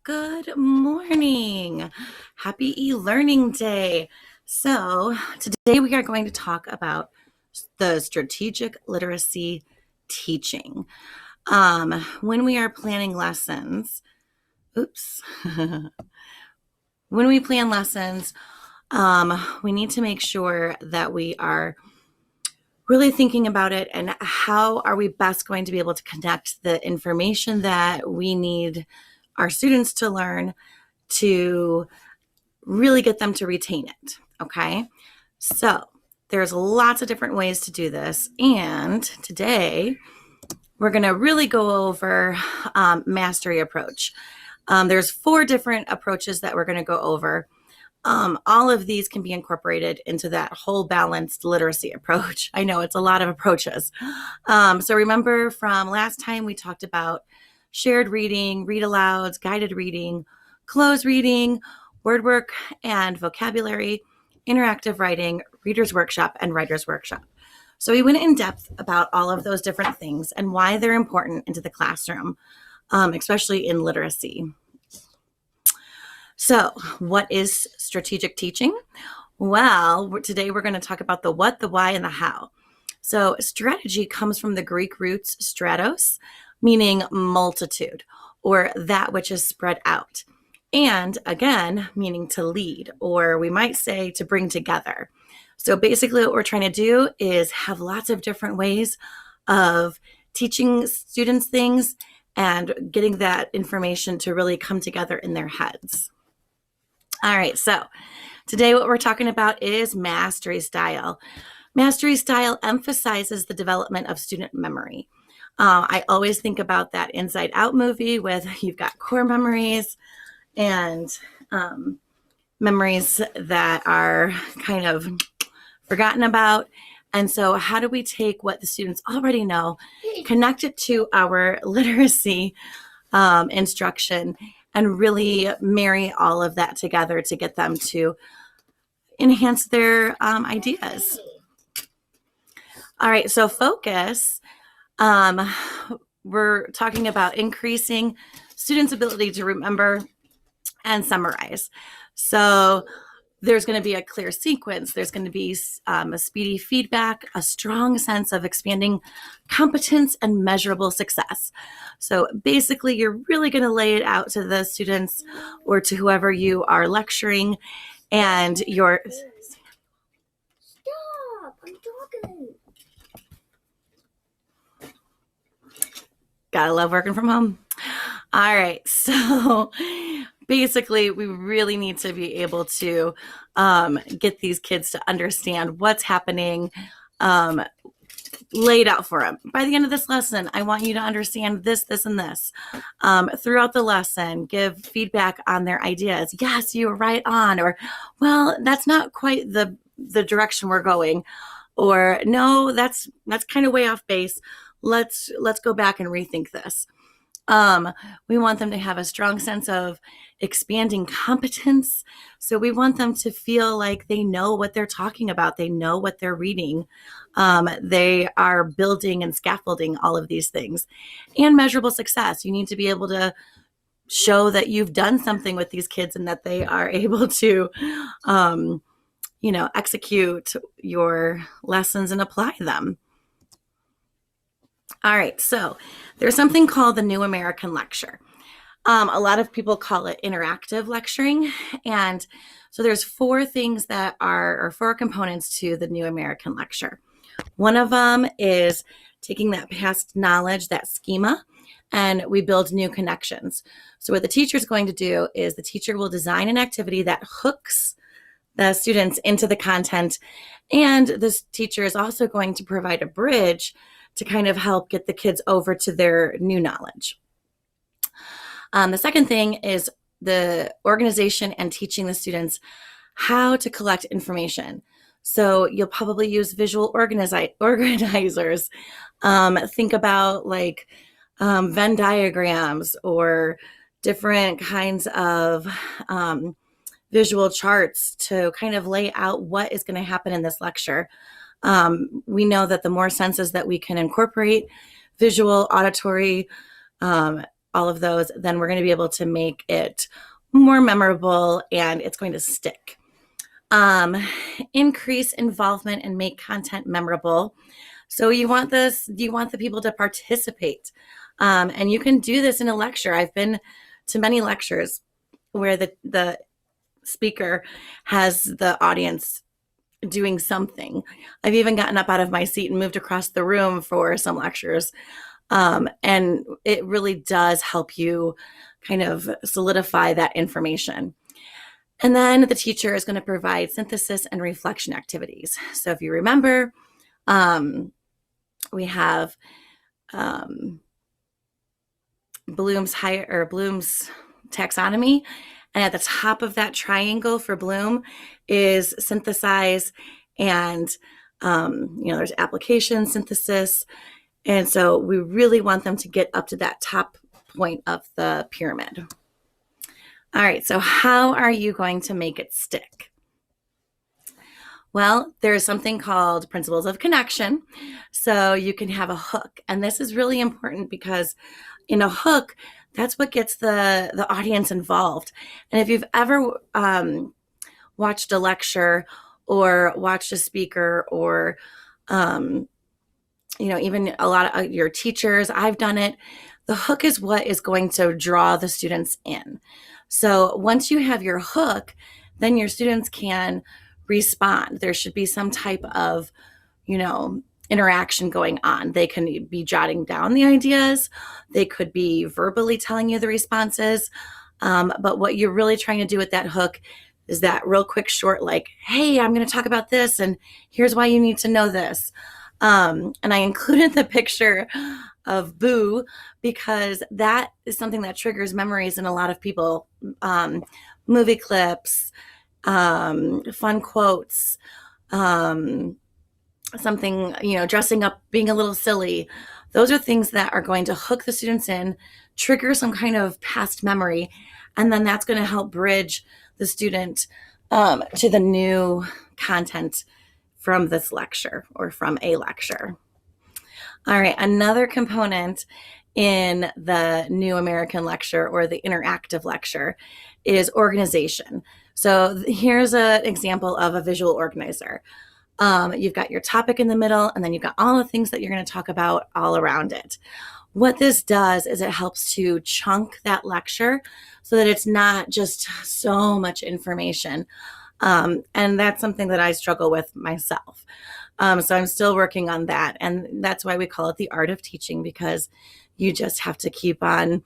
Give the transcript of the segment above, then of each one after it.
Good morning. Happy e-learning day. So today we are going to talk about the strategic literacy teaching. When we are planning lessons, oops. When we plan lessons, we need to make sure that we are really thinking about it and how are we best going to be able to connect the information that we need our students to learn to really get them to retain it. Okay. So there's lots of different ways to do this. And today we're going to really go over mastery approach. There's 4 different approaches that we're going to go over. All of these can be incorporated into that whole balanced literacy approach. I know it's a lot of approaches. So remember from last time we talked about shared reading, read alouds, guided reading, closed reading, word work and vocabulary, interactive writing, reader's workshop, and writer's workshop. So we went in depth about all of those different things and why they're important into the classroom, especially in literacy. So what is strategic teaching? Well, today we're going to talk about the what, the why, and the how. So strategy comes from the Greek roots stratos, meaning multitude, or that which is spread out. And again, meaning to lead, or we might say to bring together. So basically what we're trying to do is have lots of different ways of teaching students things and getting that information to really come together in their heads. All right, so today what we're talking about is mastery style. Mastery style emphasizes the development of student memory. I always think about that Inside Out movie with you've got core memories and memories that are kind of forgotten about. And so how do we take what the students already know, connect it to our literacy instruction, and really marry all of that together to get them to enhance their ideas. All right, so focus. We're talking about increasing students' ability to remember and summarize. So there's going to be a clear sequence. There's going to be a speedy feedback, a strong sense of expanding competence and measurable success. So basically, you're really going to lay it out to the students or to whoever you are lecturing, and you're... Stop! I'm talking. Gotta love working from home. All right, so basically we really need to be able to get these kids to understand what's happening, laid out for them. By the end of this lesson, I want you to understand this, this, and this. Throughout the lesson, give feedback on their ideas. Yes, you were right on, or, well, that's not quite the direction we're going, or no, that's kind of way off base. Let's go back and rethink this. We want them to have a strong sense of expanding competence. So we want them to feel like they know what they're talking about. They know what they're reading. They are building and scaffolding all of these things. And measurable success. You need to be able to show that you've done something with these kids and that they are able to, execute your lessons and apply them. All right, so there's something called the New American Lecture. A lot of people call it interactive lecturing. And so there's 4 things that are, or 4 components to the New American Lecture. One of them is taking that past knowledge, that schema, and we build new connections. So what the teacher is going to do is the teacher will design an activity that hooks the students into the content. And this teacher is also going to provide a bridge to kind of help get the kids over to their new knowledge. The second thing is the organization and teaching the students how to collect information. So you'll probably use visual organizers. Think about like Venn diagrams or different kinds of visual charts to kind of lay out what is going to happen in this lecture. We know that the more senses that we can incorporate, visual, auditory, all of those, then we're going to be able to make it more memorable and it's going to stick. Increase involvement and make content memorable. So you want the people to participate. And you can do this in a lecture. I've been to many lectures where the speaker has the audience doing something. I've even gotten up out of my seat and moved across the room for some lectures. And it really does help you kind of solidify that information. And then the teacher is going to provide synthesis and reflection activities. So if you remember, we have Bloom's taxonomy, and at the top of that triangle for Bloom is synthesize, and there's application, synthesis, and so we really want them to get up to that top point of the pyramid. All right, so how are you going to make it stick? Well, there's something called principles of connection. So you can have a hook. And this is really important because in a hook, that's what gets the audience involved. And if you've ever watched a lecture or watched a speaker or, even a lot of your teachers, I've done it. The hook is what is going to draw the students in. So once you have your hook, then your students can respond. There should be some type of, interaction going on. They can be jotting down the ideas. They could be verbally telling you the responses. But what you're really trying to do with that hook is that real quick short, like, hey, I'm going to talk about this and here's why you need to know this. And I included the picture of Boo because that is something that triggers memories in a lot of people. Movie clips, fun quotes, something, dressing up, being a little silly. Those are things that are going to hook the students in, trigger some kind of past memory, and then that's going to help bridge the student to the new content from this lecture or from a lecture. All right, another component in the New American Lecture or the interactive lecture is organization. So here's an example of a visual organizer. You've got your topic in the middle, and then you've got all the things that you're going to talk about all around it. What this does is it helps to chunk that lecture so that it's not just so much information. And that's something that I struggle with myself. So I'm still working on that. And that's why we call it the art of teaching, because you just have to keep on,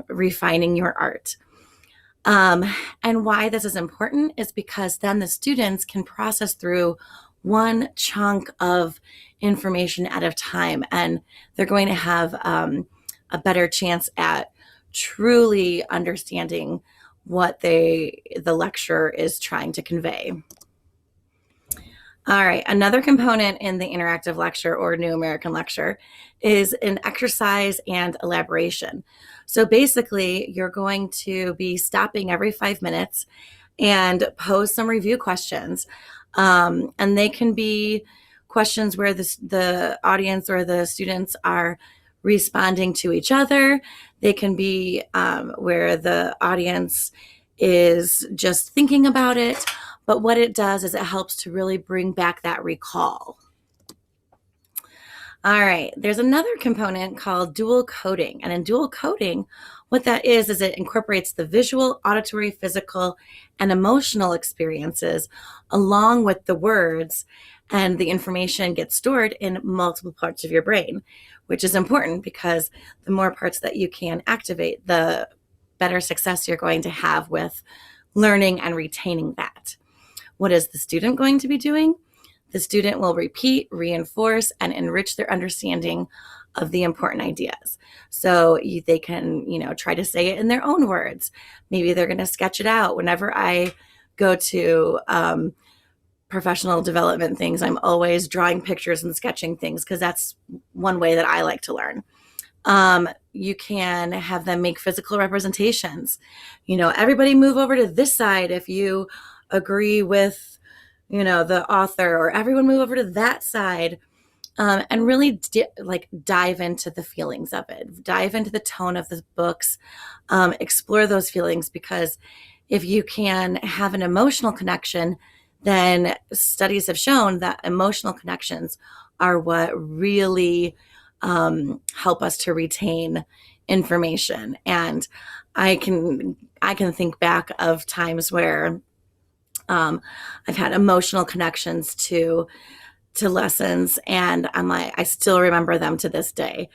refining your art. And why this is important is because then the students can process through one chunk of information at a time, and they're going to have a better chance at truly understanding what the lecturer is trying to convey. All right, another component in the interactive lecture or New American Lecture is an exercise and elaboration. So basically, you're going to be stopping every 5 minutes and pose some review questions. And they can be questions where the audience or the students are responding to each other. They can be where the audience is just thinking about it. But what it does is it helps to really bring back that recall. All right, there's another component called dual coding. And in dual coding, what that is it incorporates the visual, auditory, physical, and emotional experiences along with the words, and the information gets stored in multiple parts of your brain, which is important because the more parts that you can activate, the better success you're going to have with learning and retaining that. What is the student going to be doing? The student will repeat, reinforce, and enrich their understanding of the important ideas. So they can, try to say it in their own words. Maybe they're going to sketch it out. Whenever I go to professional development things, I'm always drawing pictures and sketching things because that's one way that I like to learn. You can have them make physical representations. Everybody move over to this side if you agree with, the author, or everyone move over to that side and really dive into the feelings of it, dive into the tone of the books, explore those feelings, because if you can have an emotional connection, then studies have shown that emotional connections are what really help us to retain information. And I can think back of times where I've had emotional connections to lessons, and I still remember them to this day.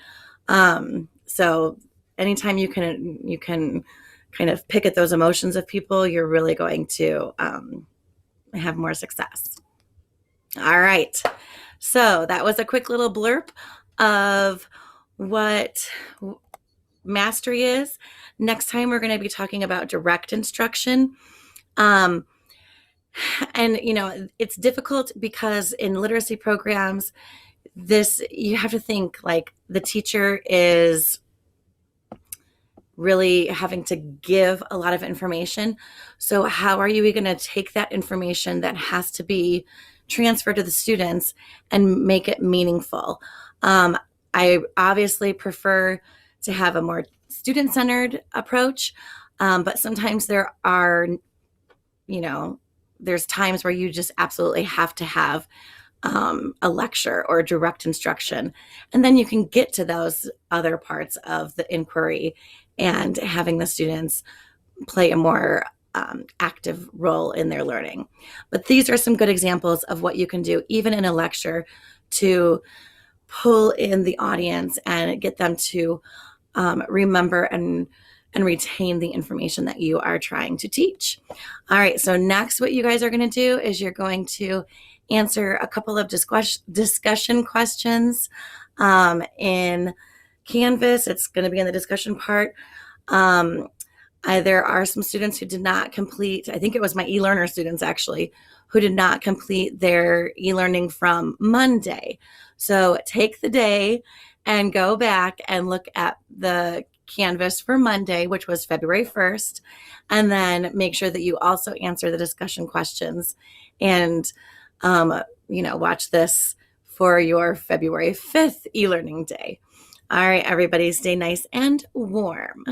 So anytime you can kind of pick at those emotions of people, you're really going to have more success. All right. So that was a quick little blurb of what mastery is. Next time, we're going to be talking about direct instruction. Um, and, it's difficult because in literacy programs, you have to think like the teacher is really having to give a lot of information. So how are you going to take that information that has to be transferred to the students and make it meaningful? I obviously prefer to have a more student-centered approach, but sometimes there's times where you just absolutely have to have a lecture or direct instruction. And then you can get to those other parts of the inquiry and having the students play a more active role in their learning. But these are some good examples of what you can do, even in a lecture, to pull in the audience and get them to remember and retain the information that you are trying to teach. All right, so next what you guys are going to do is you're going to answer a couple of discussion questions in Canvas. It's going to be in the discussion part. There are some students who did not complete, I think it was my e-learner students actually, who did not complete their e-learning from Monday. So take the day and go back and look at the Canvas for Monday, which was February 1st, and then make sure that you also answer the discussion questions and, watch this for your February 5th e-learning day. All right, everybody, stay nice and warm.